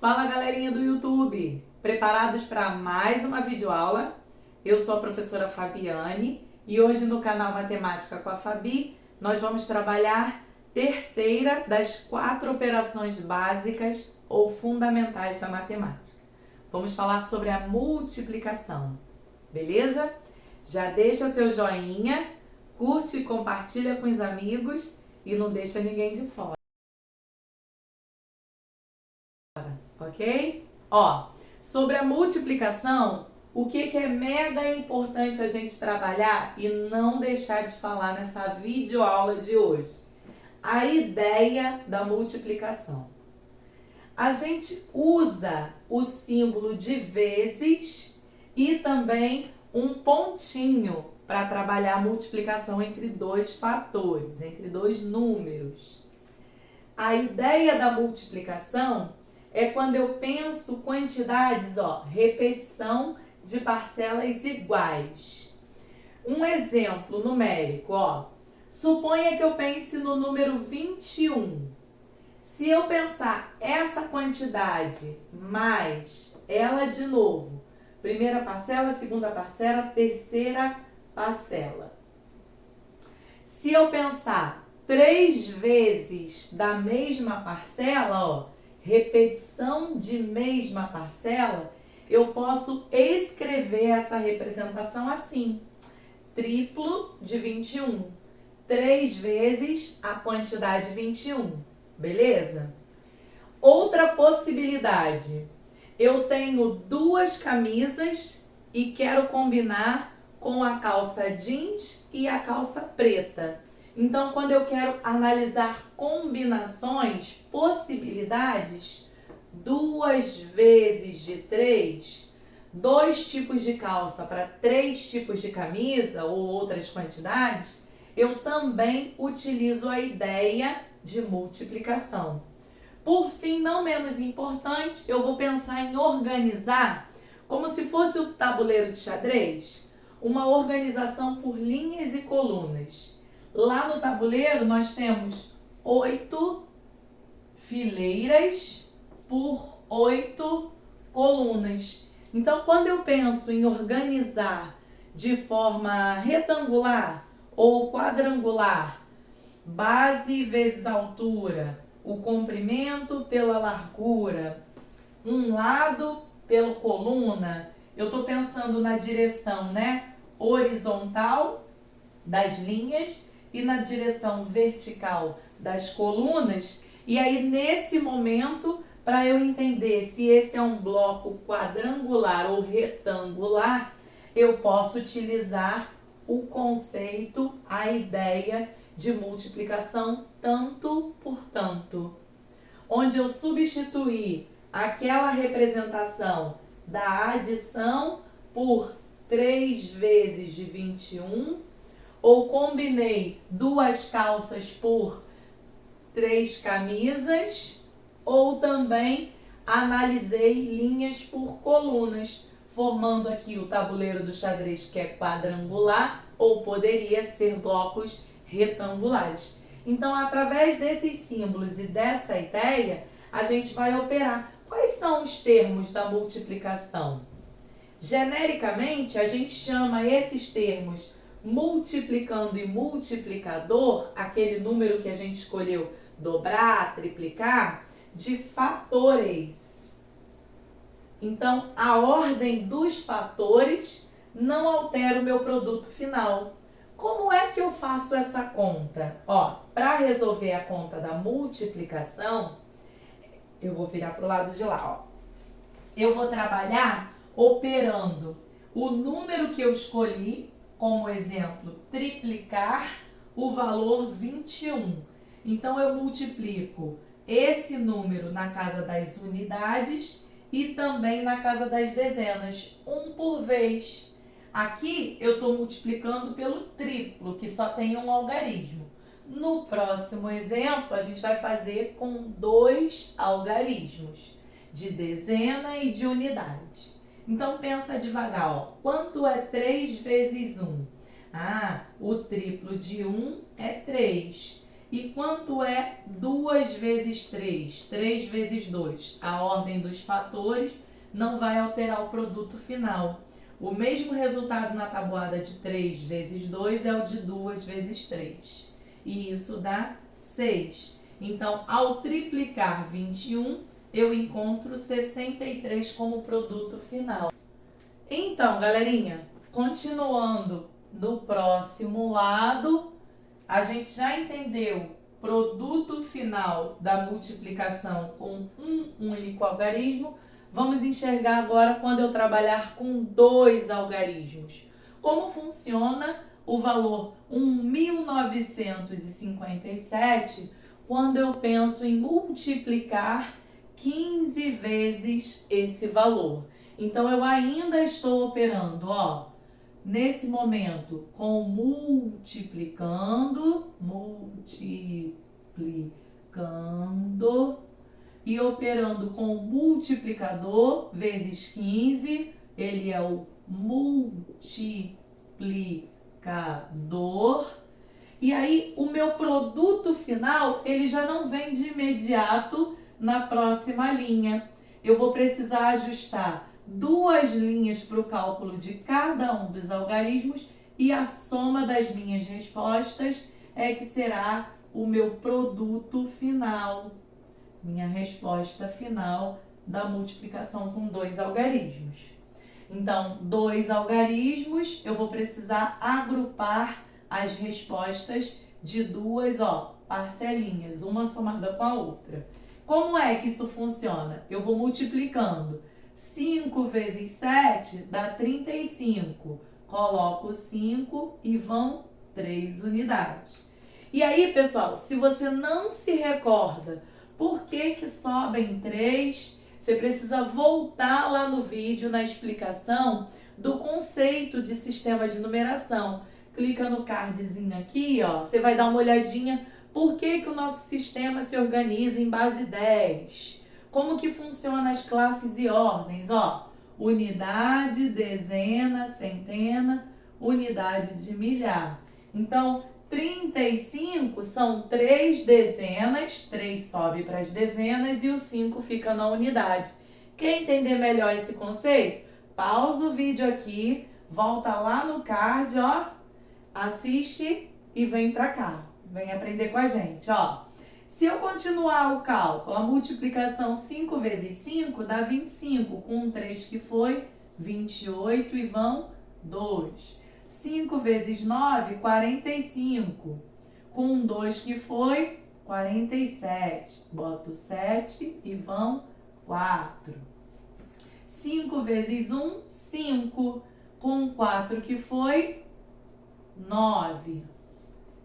Fala, galerinha do YouTube! Preparados para mais uma videoaula? Eu sou a professora Fabiane e hoje no canal Matemática com a Fabi nós vamos trabalhar terceira das 4 operações básicas ou fundamentais da matemática. Vamos falar sobre a multiplicação, beleza? Já deixa seu joinha, curte e compartilha com os amigos e não deixa ninguém de fora. Ok? Ó, sobre a multiplicação, o que é mega importante a gente trabalhar e não deixar de falar nessa videoaula de hoje? A ideia da multiplicação. A gente usa o símbolo de vezes e também um pontinho para trabalhar a multiplicação entre dois fatores, entre dois números. A ideia da multiplicação é quando eu penso quantidades, repetição de parcelas iguais. Um exemplo numérico, suponha que eu pense no número 21. Se eu pensar essa quantidade mais ela de novo, primeira parcela, segunda parcela, terceira parcela. Se eu pensar 3 vezes da mesma parcela, repetição de mesma parcela, eu posso escrever essa representação assim: triplo de 21. 3 vezes a quantidade 21, beleza? Outra possibilidade: eu tenho 2 camisas e quero combinar com a calça jeans e a calça preta. Então, quando eu quero analisar combinações, possibilidades, 2 vezes de 3, 2 tipos de calça para 3 tipos de camisa ou outras quantidades, eu também utilizo a ideia de multiplicação. Por fim, não menos importante, eu vou pensar em organizar como se fosse o tabuleiro de xadrez, uma organização por linhas e colunas. Lá no tabuleiro nós temos 8 fileiras por 8 colunas. Então, quando eu penso em organizar de forma retangular ou quadrangular, base vezes altura, o comprimento pela largura, um lado pela coluna, eu estou pensando na direção, horizontal das linhas e na direção vertical das colunas. E aí, nesse momento, para eu entender se esse é um bloco quadrangular ou retangular, eu posso utilizar o conceito, a ideia de multiplicação tanto por tanto, onde eu substituí aquela representação da adição por 3 vezes de 21, ou combinei 2 calças por 3 camisas, ou também analisei linhas por colunas, formando aqui o tabuleiro do xadrez, que é quadrangular, ou poderia ser blocos retangulares. Então, através desses símbolos e dessa ideia, a gente vai operar. Quais são os termos da multiplicação? Genericamente, a gente chama esses termos multiplicando e multiplicador, aquele número que a gente escolheu dobrar, triplicar, de fatores. Então, a ordem dos fatores não altera o meu produto final. Como é que eu faço essa conta? Para resolver a conta da multiplicação, eu vou virar para o lado de lá. Eu vou trabalhar operando o número que eu escolhi, como exemplo, triplicar o valor 21. Então, eu multiplico esse número na casa das unidades e também na casa das dezenas, 1 por vez. Aqui eu estou multiplicando pelo triplo, que só tem um algarismo. No próximo exemplo, a gente vai fazer com 2 algarismos, de dezena e de unidade. Então, pensa devagar, quanto é 3 vezes 1? O triplo de 1 é 3. E quanto é 2 vezes 3? 3 vezes 2. A ordem dos fatores não vai alterar o produto final. O mesmo resultado na tabuada de 3 vezes 2 é o de 2 vezes 3. E isso dá 6. Então, ao triplicar 21, eu encontro 63 como produto final. Então, galerinha, continuando no próximo lado, a gente já entendeu produto final da multiplicação com um único algarismo. Vamos enxergar agora quando eu trabalhar com 2 algarismos. Como funciona o valor 1.957 quando eu penso em multiplicar 15 vezes esse valor. Então, eu ainda estou operando, nesse momento, com multiplicando, e operando com multiplicador vezes 15, ele é o multiplicador. E aí, o meu produto final, ele já não vem de imediato na próxima linha. Eu vou precisar ajustar 2 linhas para o cálculo de cada um dos algarismos e a soma das minhas respostas é que será o meu produto final, minha resposta final da multiplicação com 2 algarismos. Então, 2 algarismos, eu vou precisar agrupar as respostas de 2 parcelinhas, uma somada com a outra. Como é que isso funciona? Eu vou multiplicando. 5 vezes 7 dá 35. Coloco 5 e vão 3 unidades. E aí, pessoal, se você não se recorda por que sobem 3, você precisa voltar lá no vídeo na explicação do conceito de sistema de numeração. Clica no cardzinho aqui, você vai dar uma olhadinha por que o nosso sistema se organiza em base 10. Como que funciona as classes e ordens, unidade, dezena, centena, unidade de milhar. Então, 35 são 3 dezenas, 3 sobe para as dezenas e o 5 fica na unidade. Quer entender melhor esse conceito? Pausa o vídeo aqui, volta lá no card, assiste e vem para cá. Vem aprender com a gente, Se eu continuar o cálculo, a multiplicação 5 vezes 5 dá 25, com um 3 que foi 28 e vão 2. 5 vezes 9, 45, com um 2 que foi 47. Boto 7 e vão 4. 5 vezes 1, 5, com 4 que foi 9.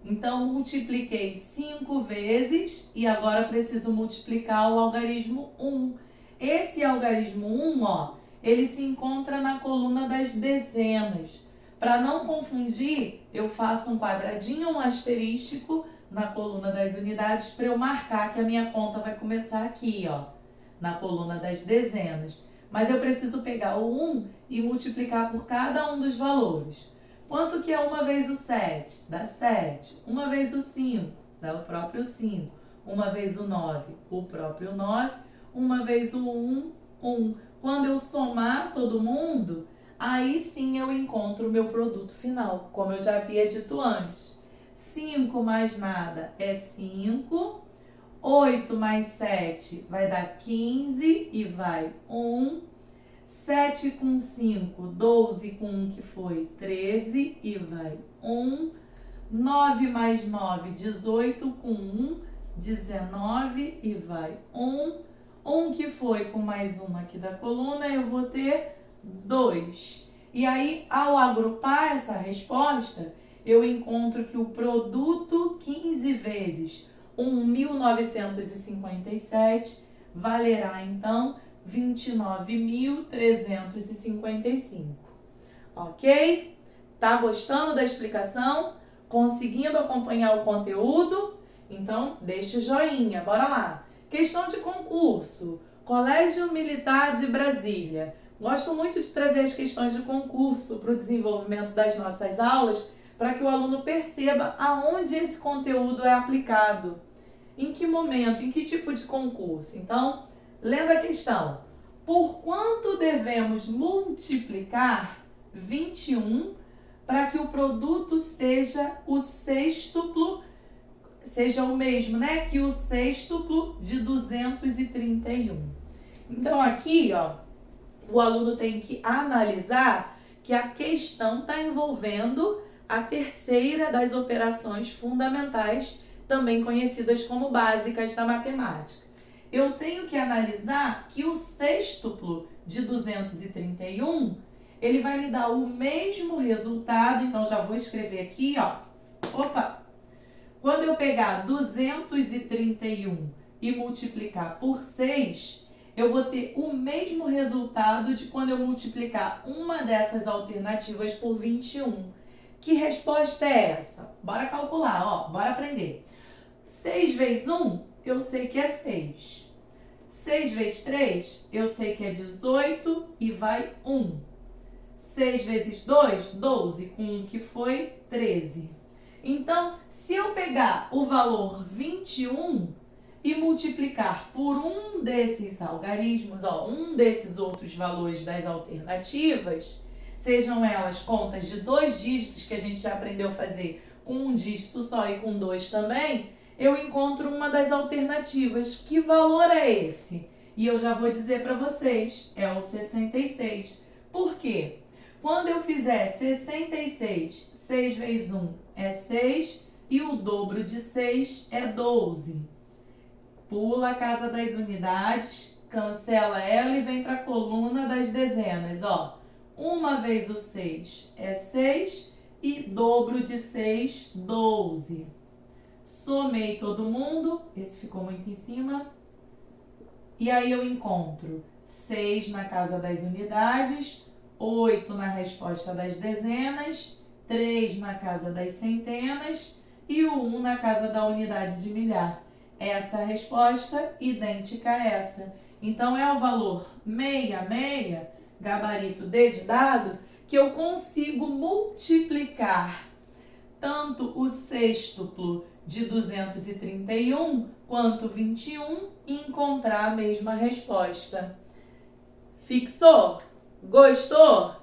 Então, multipliquei 5 vezes e agora preciso multiplicar o algarismo 1. Esse algarismo 1, ele se encontra na coluna das dezenas. Para não confundir, eu faço um quadradinho, um asterístico na coluna das unidades para eu marcar que a minha conta vai começar aqui, na coluna das dezenas. Mas eu preciso pegar o 1 e multiplicar por cada um dos valores. Quanto que é 1 vezes o 7? Dá 7. 1 vezes o 5? Dá o próprio 5. 1 vezes o 9? O próprio 9. 1 vezes o 1? 1. Quando eu somar todo mundo, aí sim eu encontro o meu produto final, como eu já havia dito antes. 5 mais nada é 5. 8 mais 7 vai dar 15 e vai 1. 7 com 5, 12 com 1 que foi 13 e vai 1. 9 mais 9, 18 com 1, 19 e vai 1. 1 que foi com mais 1 aqui da coluna, eu vou ter 2. E aí, ao agrupar essa resposta, eu encontro que o produto 15 vezes 1.957 valerá, então, 29.355. Ok? Tá gostando da explicação? Conseguindo acompanhar o conteúdo? Então, deixa o joinha. Bora lá. Questão de concurso. Colégio Militar de Brasília. Gosto muito de trazer as questões de concurso para o desenvolvimento das nossas aulas, para que o aluno perceba aonde esse conteúdo é aplicado, em que momento, em que tipo de concurso. Então, lendo a questão, por quanto devemos multiplicar 21 para que o produto seja o sextuplo, seja o mesmo, né, que o sextuplo de 231. Então aqui, ó, o aluno tem que analisar que a questão está envolvendo a terceira das operações fundamentais, também conhecidas como básicas da matemática. Eu tenho que analisar que o sextuplo de 231, ele vai me dar o mesmo resultado, então já vou escrever aqui, ó. Opa! Quando eu pegar 231 e multiplicar por 6, eu vou ter o mesmo resultado de quando eu multiplicar uma dessas alternativas por 21. Que resposta é essa? Bora calcular, ó, bora aprender. 6 vezes 1, eu sei que é 6. 6 vezes 3, eu sei que é 18 e vai 1. 6 vezes 2, 12, com 1 que foi 13. Então, se eu pegar o valor 21 e multiplicar por um desses algarismos, ó, um desses outros valores das alternativas, sejam elas contas de 2 dígitos, que a gente já aprendeu a fazer com um dígito só e com 2 também, eu encontro uma das alternativas. Que valor é esse? E eu já vou dizer para vocês, é o 66. Por quê? Quando eu fizer 66, 6 vezes 1 é 6 e o dobro de 6 é 12. Pula a casa das unidades, cancela ela e vem para a coluna das dezenas. Ó, 1 vezes o 6 é 6 e dobro de 6, 12. Somei todo mundo, esse ficou muito em cima. E aí eu encontro 6 na casa das unidades, 8 na resposta das dezenas, 3 na casa das centenas e o 1 na casa da unidade de milhar. Essa é a resposta idêntica a essa. Então, é o valor 66, gabarito D de dado, que eu consigo multiplicar tanto o sextuplo de 231 quanto 21 e encontrar a mesma resposta. Fixou? Gostou?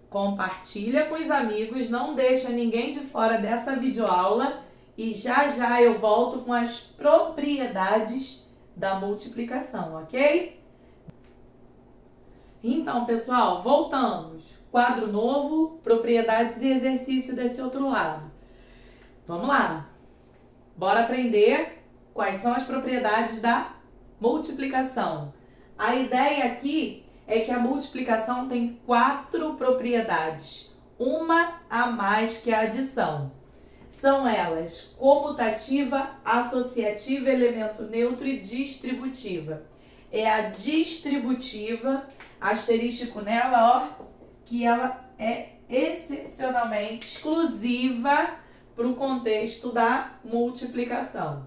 Compartilha com os amigos, não deixa ninguém de fora dessa videoaula e já eu volto com as propriedades da multiplicação, ok? Então, pessoal, voltamos. Quadro novo, propriedades e exercício desse outro lado. Vamos lá. Bora aprender quais são as propriedades da multiplicação. A ideia aqui é que a multiplicação tem 4 propriedades, uma a mais que a adição. São elas comutativa, associativa, elemento neutro e distributiva. É a distributiva, asterístico nela, ó, que ela é excepcionalmente exclusiva para o contexto da multiplicação.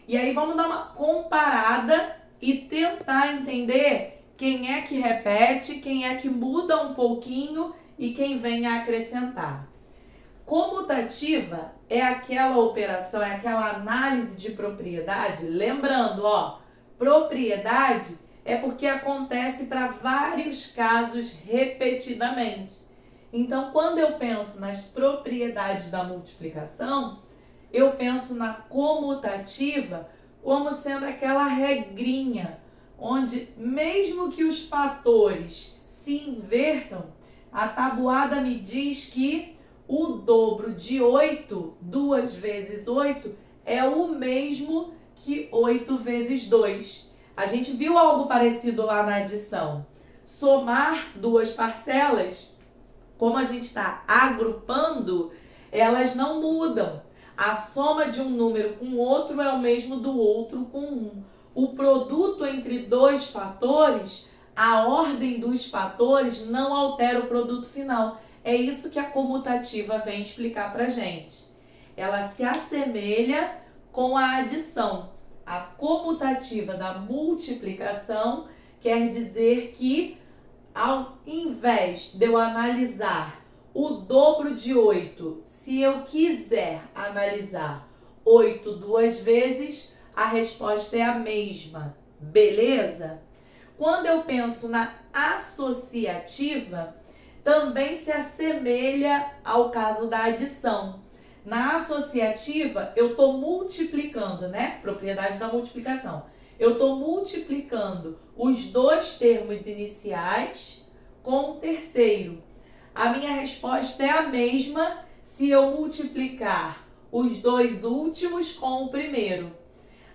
E aí vamos dar uma comparada e tentar entender quem é que repete, quem é que muda um pouquinho e quem vem a acrescentar. Comutativa é aquela operação, é aquela análise de propriedade. Lembrando, ó, propriedade é porque acontece para vários casos repetidamente. Então, quando eu penso nas propriedades da multiplicação, eu penso na comutativa como sendo aquela regrinha, onde mesmo que os fatores se invertam, a tabuada me diz que o dobro de 8, 2 vezes 8, é o mesmo que 8 vezes 2. A gente viu algo parecido lá na adição. Somar duas parcelas, como a gente está agrupando, elas não mudam. A soma de um número com o outro é o mesmo do outro com um. O produto entre dois fatores, a ordem dos fatores não altera o produto final. É isso que a comutativa vem explicar para a gente. Ela se assemelha com a adição. A comutativa da multiplicação quer dizer que, ao invés de eu analisar o dobro de 8, se eu quiser analisar 8 duas vezes, a resposta é a mesma, beleza? Quando eu penso na associativa, também se assemelha ao caso da adição. Na associativa, eu estou multiplicando, né? Propriedade da multiplicação. Eu estou multiplicando os dois termos iniciais com o terceiro. A minha resposta é a mesma se eu multiplicar os dois últimos com o primeiro.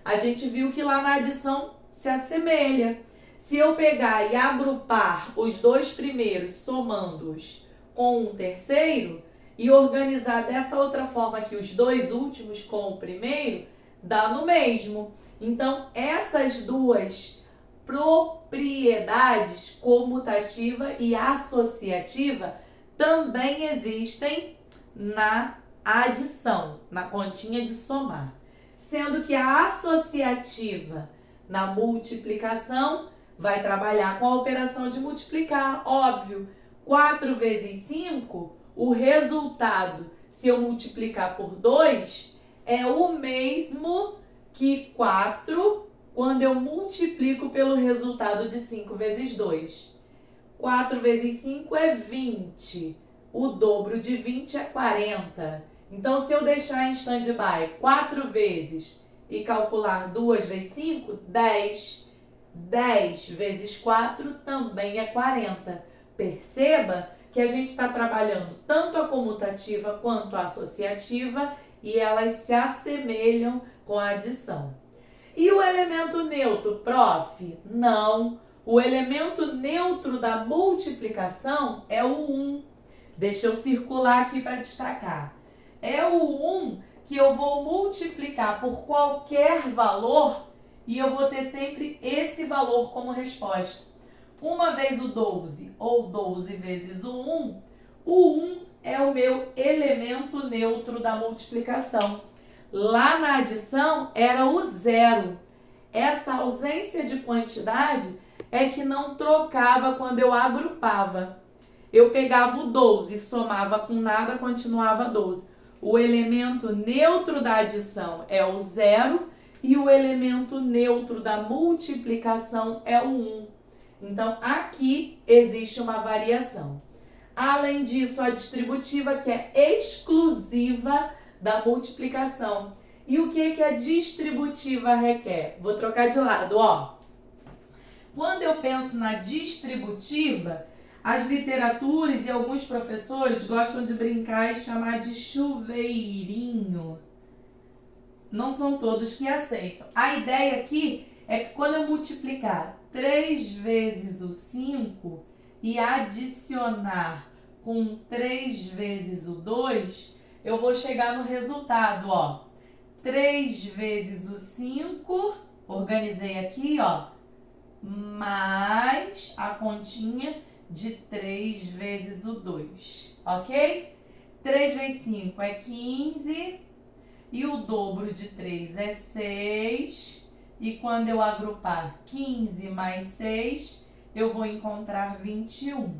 A gente viu que lá na adição se assemelha. Se eu pegar e agrupar os dois primeiros, somando-os com um terceiro, e organizar dessa outra forma que os dois últimos com o primeiro, dá no mesmo. Então, essas duas propriedades, comutativa e associativa, também existem na adição, na continha de somar. Sendo que a associativa na multiplicação vai trabalhar com a operação de multiplicar, óbvio. 4 vezes 5, o resultado, se eu multiplicar por 2, é o mesmo que 4 quando eu multiplico pelo resultado de 5 vezes 2. 4 vezes 5 é 20. O dobro de 20 é 40. Então, se eu deixar em stand-by 4 vezes e calcular 2 vezes 5, 10. 10 vezes 4 também é 40. Perceba que a gente está trabalhando tanto a comutativa quanto a associativa e elas se assemelham com a adição. E o elemento neutro, prof? Não. O elemento neutro da multiplicação é o 1. Deixa eu circular aqui para destacar. É o 1 que eu vou multiplicar por qualquer valor e eu vou ter sempre esse valor como resposta. Uma vez o 12 ou 12 vezes o 1 é o meu elemento neutro da multiplicação. Lá na adição era o 0. Essa ausência de quantidade é que não trocava quando eu agrupava. Eu pegava o 12, somava com nada, continuava 12. O elemento neutro da adição é o 0 e o elemento neutro da multiplicação é o 1. Então, aqui existe uma variação. Além disso, a distributiva, que é exclusiva da multiplicação. E o que a distributiva requer? Vou trocar de lado, ó. Quando eu penso na distributiva, as literaturas e alguns professores gostam de brincar e chamar de chuveirinho. Não são todos que aceitam. A ideia aqui é que quando eu multiplicar 3 vezes o 5 e adicionar com 3 vezes o 2, eu vou chegar no resultado, ó. 3 vezes o 5, organizei aqui, ó, mais a continha de 3 vezes o 2, ok? 3 vezes 5 é 15 e o dobro de 3 é 6. E quando eu agrupar 15 mais 6, eu vou encontrar 21.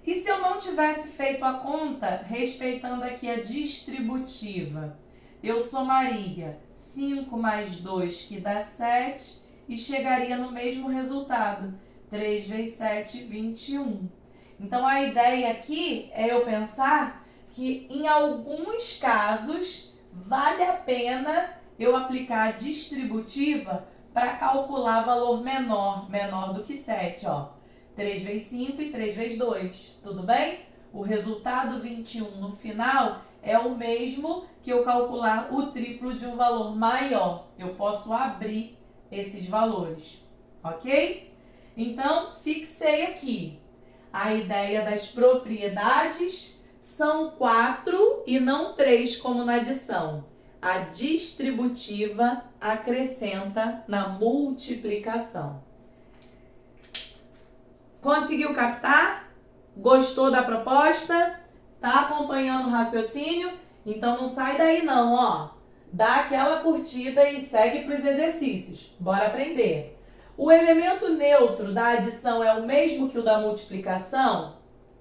E se eu não tivesse feito a conta, respeitando aqui a distributiva, eu somaria 5 mais 2, que dá 7, e chegaria no mesmo resultado. 3 vezes 7, 21. Então, a ideia aqui é eu pensar que, em alguns casos, vale a pena eu aplicar a distributiva para calcular valor menor do que 7, ó. 3 vezes 5 e 3 vezes 2, tudo bem? O resultado 21 no final é o mesmo que eu calcular o triplo de um valor maior. Eu posso abrir esses valores, ok? Então, fixei aqui. A ideia das propriedades são 4 e não 3 como na adição. A distributiva acrescenta na multiplicação. Conseguiu captar? Gostou da proposta? Tá acompanhando o raciocínio? Então não sai daí não, ó. Dá aquela curtida e segue para os exercícios. Bora aprender. O elemento neutro da adição é o mesmo que o da multiplicação?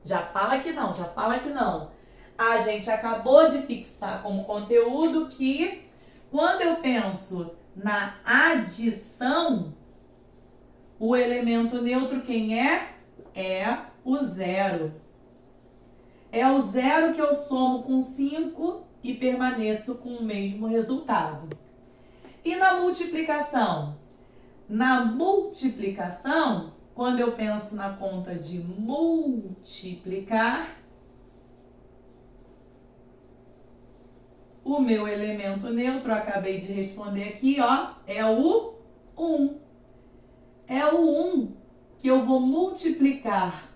Já fala que não, já fala que não. A gente acabou de fixar como conteúdo que quando eu penso na adição, o elemento neutro quem é? É o zero. É o zero que eu somo com 5 e permaneço com o mesmo resultado. E na multiplicação? Na multiplicação, quando eu penso na conta de multiplicar, o meu elemento neutro, eu acabei de responder aqui, ó, é o 1. É o 1 que eu vou multiplicar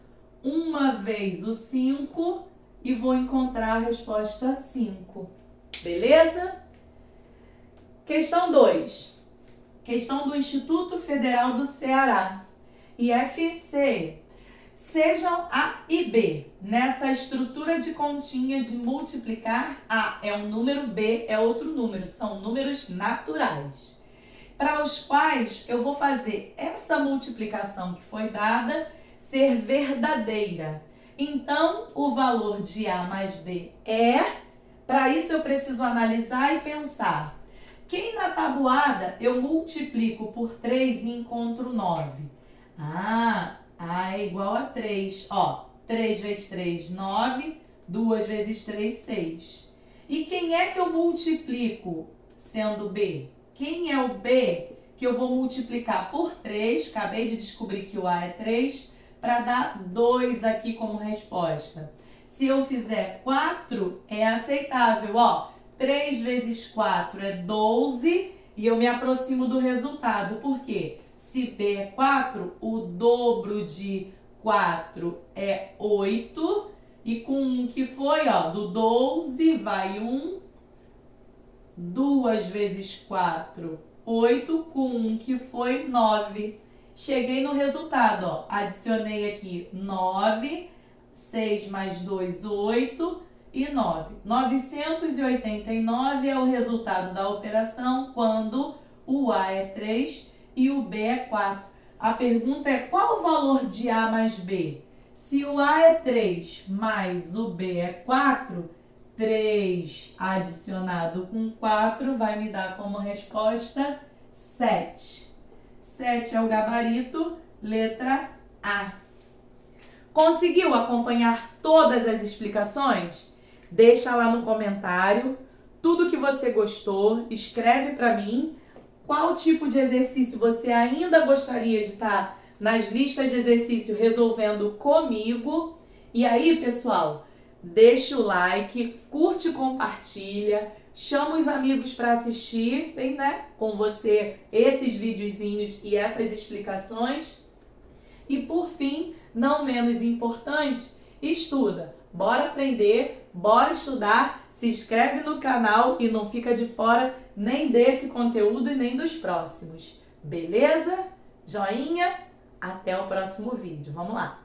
uma vez o 5 e vou encontrar a resposta 5. Beleza? Questão 2. Questão do Instituto Federal do Ceará. IFCE. Sejam A e B. Nessa estrutura de continha de multiplicar, A é um número, B é outro número. São números naturais, para os quais eu vou fazer essa multiplicação que foi dada ser verdadeira. Então, o valor de A mais B para isso eu preciso analisar e pensar. Quem na tabuada eu multiplico por 3 e encontro 9? A é igual a 3. Ó, 3 vezes 3, 9. 2 vezes 3, 6. E quem é que eu multiplico sendo B? Quem é o B que eu vou multiplicar por 3? Acabei de descobrir que o A é 3, para dar 2 aqui como resposta. Se eu fizer 4, é aceitável. Ó, 3 vezes 4 é 12 e eu me aproximo do resultado. Por quê? Se B é 4, o dobro de 4 é 8. E com 1 que foi, ó, do 12 vai 1. 2 vezes 4, 8. Com 1 que foi 9. Cheguei no resultado, ó. Adicionei aqui 9. 6 mais 2, 8. E 9. 989 é o resultado da operação quando o A é 3 e o B é 4. A pergunta é qual o valor de A mais B? Se o A é 3 mais o B é 4, 3 adicionado com 4 vai me dar como resposta 7. 7 é o gabarito, letra A. Conseguiu acompanhar todas as explicações? Deixa lá no comentário tudo que você gostou, escreve para mim qual tipo de exercício você ainda gostaria de estar nas listas de exercício resolvendo comigo. E aí, pessoal, deixa o like, curte e compartilha, chama os amigos para assistirem, né, com você esses videozinhos e essas explicações. E por fim, não menos importante, estuda. Bora aprender, bora estudar, se inscreve no canal e não fica de fora nem desse conteúdo e nem dos próximos. Beleza? Joinha? Até o próximo vídeo. Vamos lá!